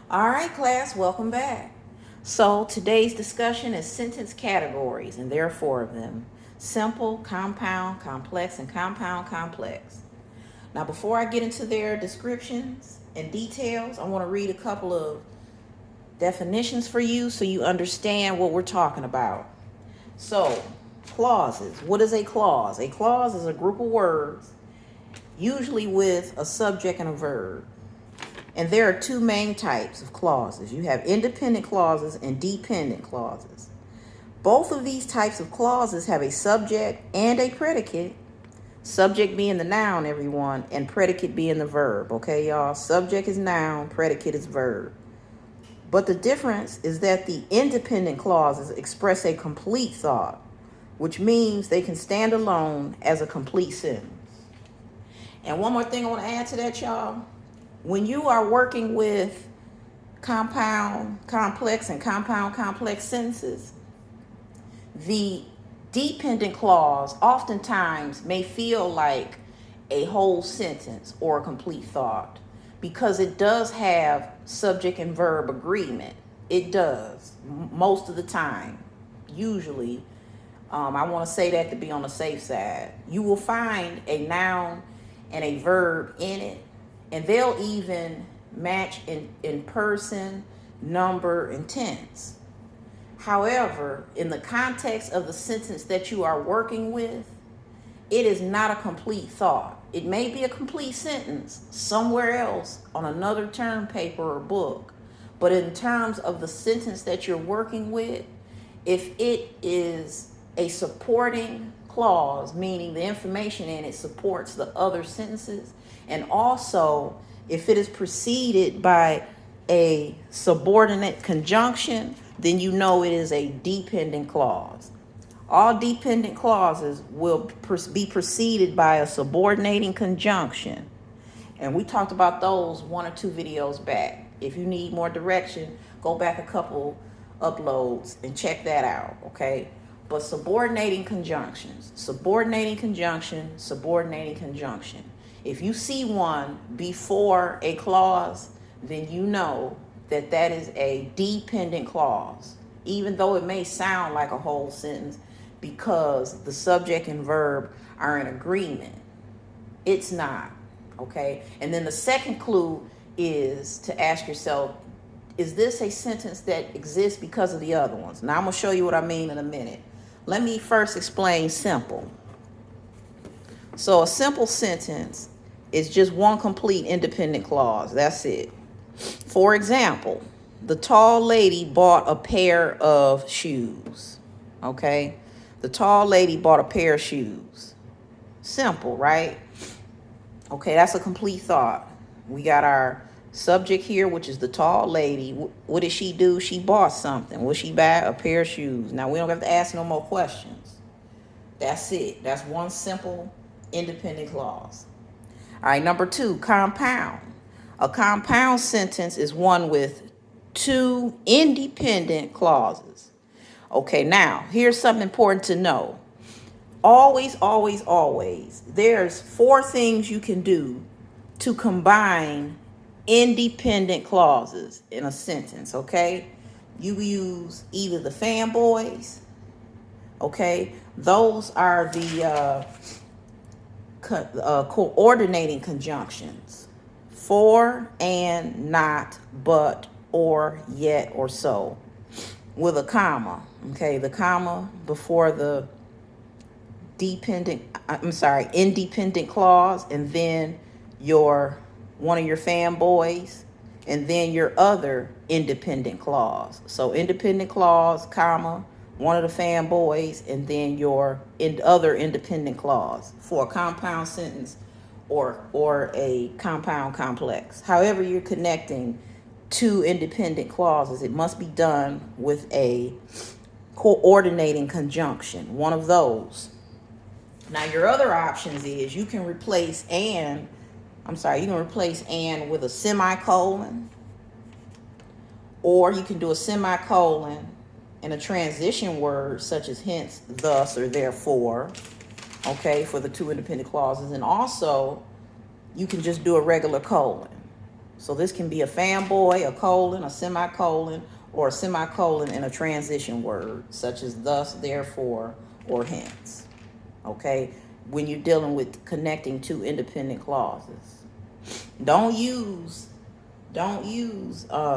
All right, class, welcome back. So today's discussion is sentence categories, and there are four of them: simple, compound, complex, and compound complex. Now, before I get into their descriptions and details, I want to read a couple of definitions for you so you understand what we're talking about. So, clauses. What is a clause? A clause is a group of words, usually with a subject and a verb. And there are two main types of clauses. You have independent clauses and dependent clauses. Both of these types of clauses have a subject and a predicate. Subject being the noun, everyone, and predicate being the verb. Okay, y'all? Subject is noun, predicate is verb. But the difference is that the independent clauses express a complete thought, which means they can stand alone as a complete sentence. And one more thing I want to add to that, y'all. When you are working with compound complex and compound complex sentences, the dependent clause oftentimes may feel like a whole sentence or a complete thought because it does have subject and verb agreement. It does most of the time. Usually, I want to say that to be on the safe side. You will find a noun and a verb in it, and they'll even match in person, number, and tense. However, in the context of the sentence that you are working with, it is not a complete thought. It may be a complete sentence somewhere else on another term paper or book, but in terms of the sentence that you're working with, if it is a supporting clause, meaning the information in it supports the other sentences, and also if it is preceded by a subordinate conjunction, then you know it is a dependent clause. All dependent clauses will be preceded by a subordinating conjunction. And we talked about those one or two videos back. If you need more direction, go back a couple uploads and check that out, okay? But subordinating conjunctions, subordinating conjunction, subordinating conjunction. If you see one before a clause, then you know that that is a dependent clause, even though it may sound like a whole sentence because the subject and verb are in agreement. It's not, okay? And then the second clue is to ask yourself, is this a sentence that exists because of the other ones? Now, I'm going to show you what I mean in a minute. Let me first explain simple. So a simple sentence is just one complete independent clause. That's it. For example, the tall lady bought a pair of shoes. Okay? The tall lady bought a pair of shoes. Simple, right? Okay, that's a complete thought. We got our subject here, which is the tall lady. What did she do? She bought something. What she buy? A pair of shoes. Now, we don't have to ask no more questions. That's it. That's one simple independent clause. All right, number two, compound. A compound sentence is one with two independent clauses. Okay, now, here's something important to know. Always, always, always, there's four things you can do to combine independent clauses in a sentence, okay? You use either the fanboys, okay? Those are the coordinating conjunctions. For, and, not, but, or, yet, or so. With a comma, okay? The comma before the independent clause, and then one of your fanboys, and then your other independent clause. So independent clause, comma, one of the fanboys, and then your other independent clause for a compound sentence or a compound complex. However you're connecting two independent clauses, it must be done with a coordinating conjunction, one of those. Now, your other options is you can replace and with a semicolon, or you can do a semicolon and a transition word such as hence, thus, or therefore, for the two independent clauses. And also, you can just do a regular colon. So this can be a fanboy, a colon, a semicolon, or a semicolon and a transition word, such as thus, therefore, or hence. Okay? When you're dealing with connecting two independent clauses. Don't use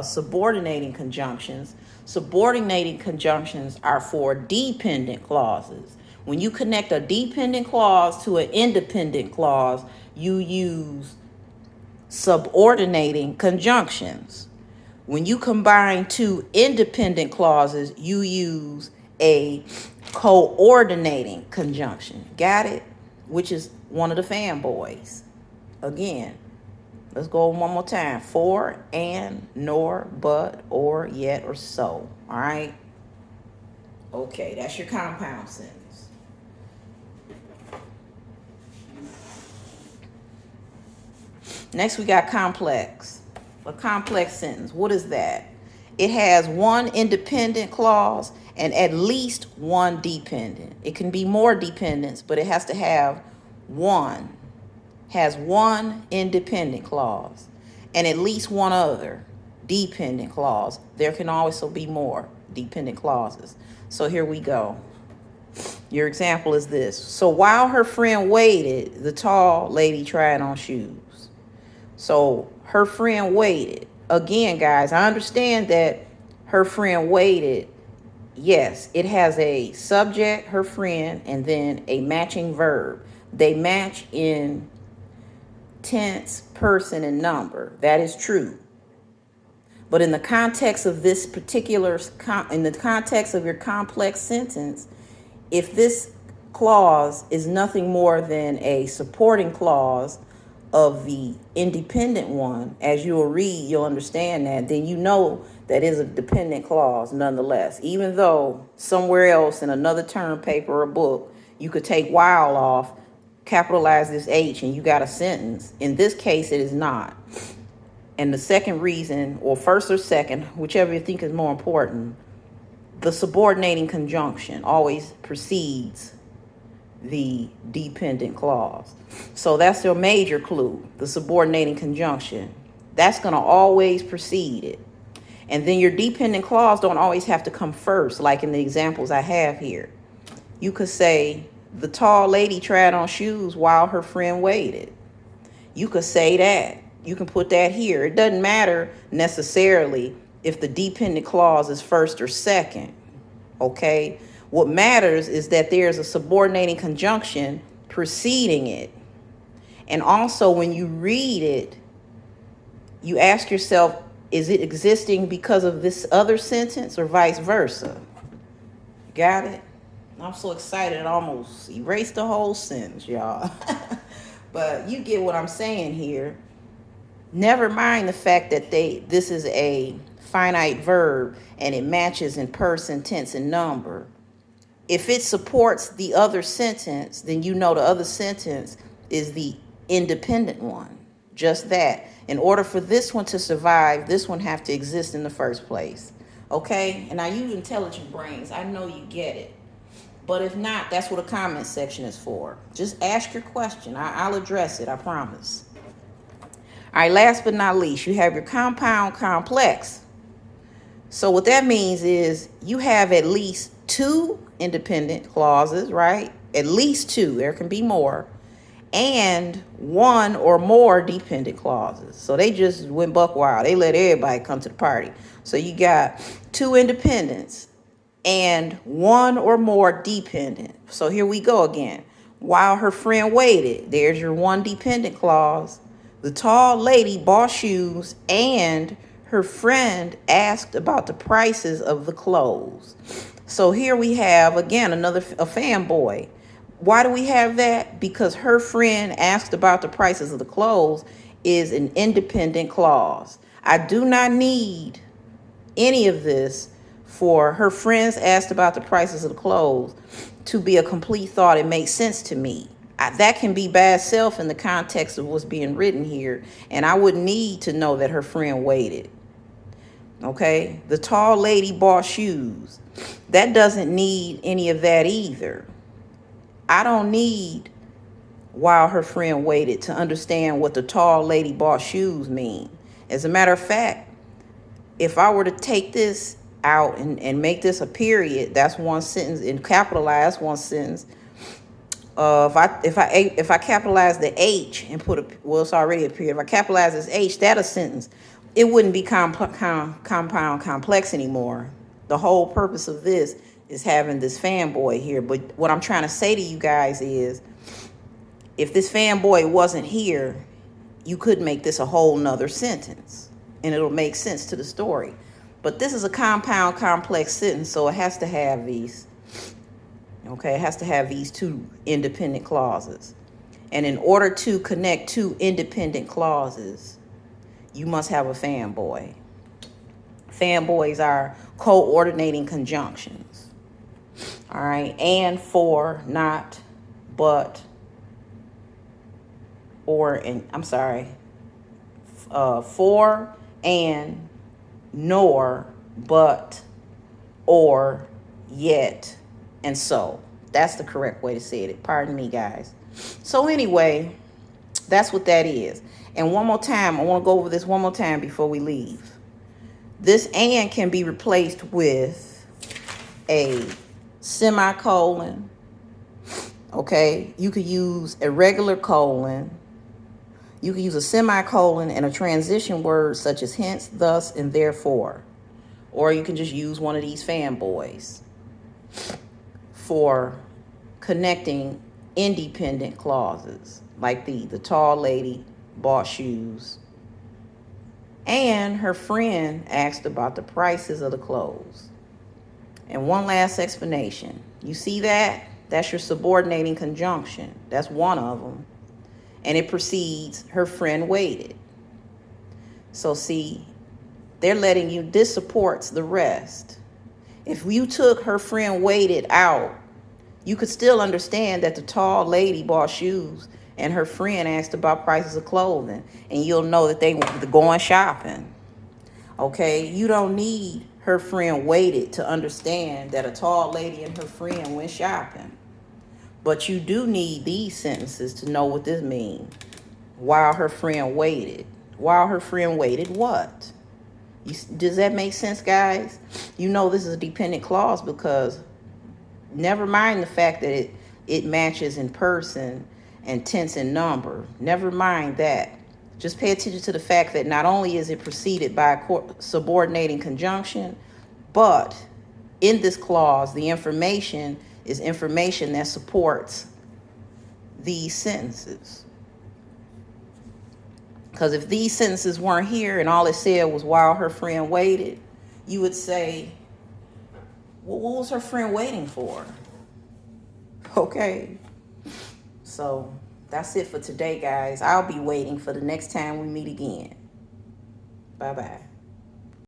subordinating conjunctions. Subordinating conjunctions are for dependent clauses. When you connect a dependent clause to an independent clause, you use subordinating conjunctions. When you combine two independent clauses, you use a coordinating conjunction. Got it? Which is one of the fanboys. Again, let's go one more time. For, and, nor, but, or, yet, or so. All right? Okay, that's your compound sentence. Next, we got complex. A complex sentence. What is that? It has one independent clause and at least one dependent. It can be more dependents, but it has to have one. Has one independent clause and at least one other dependent clause. There can also be more dependent clauses. So here we go. Your example is this. So while her friend waited, the tall lady tried on shoes. So her friend waited. Again, guys, I understand that her friend waited. Yes, it has a subject, her friend, and then a matching verb. They match in tense, person, and number. That is true. But in the context of this particular, in the context of your complex sentence, if this clause is nothing more than a supporting clause of the independent one, as you'll read, you'll understand that, then you know that is a dependent clause nonetheless. Even though somewhere else in another term paper or book, you could take while off, capitalize this H, and you got a sentence. In this case, it is not. And the second reason, or first or second, whichever you think is more important, the subordinating conjunction always precedes the dependent clause. So that's your major clue, the subordinating conjunction. That's going to always precede it. And then your dependent clause don't always have to come first, like in the examples I have here. You could say, the tall lady tried on shoes while her friend waited. You could say that. You can put that here. It doesn't matter necessarily if the dependent clause is first or second. Okay? What matters is that there's a subordinating conjunction preceding it. And also when you read it, you ask yourself, is it existing because of this other sentence or vice versa? Got it? I'm so excited I almost erased the whole sentence, y'all. But you get what I'm saying here. Never mind the fact that this is a finite verb and it matches in person, tense, and number. If it supports the other sentence, then you know the other sentence is the independent one. Just that. In order for this one to survive, this one have to exist in the first place. Okay? And now you intelligent brains, I know you get it. But if not, that's what a comment section is for. Just ask your question. I'll address it, I promise. All right, last but not least, you have your compound complex. So what that means is you have at least two independent clauses, right? At least two. There can be more. And one or more dependent clauses. So they just went buck wild. They let everybody come to the party. So you got two independents and one or more dependent. So here we go again. While her friend waited, there's your one dependent clause. The tall lady bought shoes and her friend asked about the prices of the clothes. So here we have, again, a fanboy. Why do we have that? Because her friend asked about the prices of the clothes is an independent clause. I do not need any of this for her friends asked about the prices of the clothes to be a complete thought. It makes sense to me. That can be bad self in the context of what's being written here. And I wouldn't need to know that her friend waited. Okay? The tall lady bought shoes. That doesn't need any of that either. I don't need while her friend waited to understand what the tall lady bought shoes mean. As a matter of fact, if I were to take this out and make this a period, that's one sentence, and capitalize one sentence. If I capitalize the H and put well, it's already a period. If I capitalize this H, that a sentence. It wouldn't be compound complex anymore. The whole purpose of this is having this fanboy here. But what I'm trying to say to you guys is, if this fanboy wasn't here, you could make this a whole nother sentence, and it'll make sense to the story. But this is a compound complex sentence, so it has to have these. Okay, it has to have these two independent clauses. And in order to connect two independent clauses, you must have a fanboy. Fanboys are coordinating conjunctions. All right, and, for, not, but, or, and I'm sorry, for, and, nor, but, or, yet, and so. That's the correct way to say it. Pardon me, guys. So anyway, that's what that is. And one more time, I want to go over this one more time before we leave. This and can be replaced with a semicolon. Okay, you could use a regular colon. You could use a semicolon and a transition word such as hence, thus, and therefore. Or you can just use one of these fanboys for connecting independent clauses, like the tall lady bought shoes and her friend asked about the prices of the clothes. And one last explanation. You see that? That's your subordinating conjunction. That's one of them. And it precedes her friend waited. So see, they're letting you, this supports the rest. If you took her friend waited out, you could still understand that the tall lady bought shoes and her friend asked about prices of clothing, and you'll know that they were going shopping. Okay, you don't need her friend waited to understand that a tall lady and her friend went shopping. But you do need these sentences to know what this means. While her friend waited. While her friend waited what? Does that make sense, guys? You know this is a dependent clause because never mind the fact that it matches in person and tense and number. Never mind that. Just pay attention to the fact that not only is it preceded by a subordinating conjunction, but in this clause, the information is information that supports these sentences. Because if these sentences weren't here and all it said was while her friend waited, you would say, well, what was her friend waiting for? Okay. So that's it for today, guys. I'll be waiting for the next time we meet again. Bye-bye.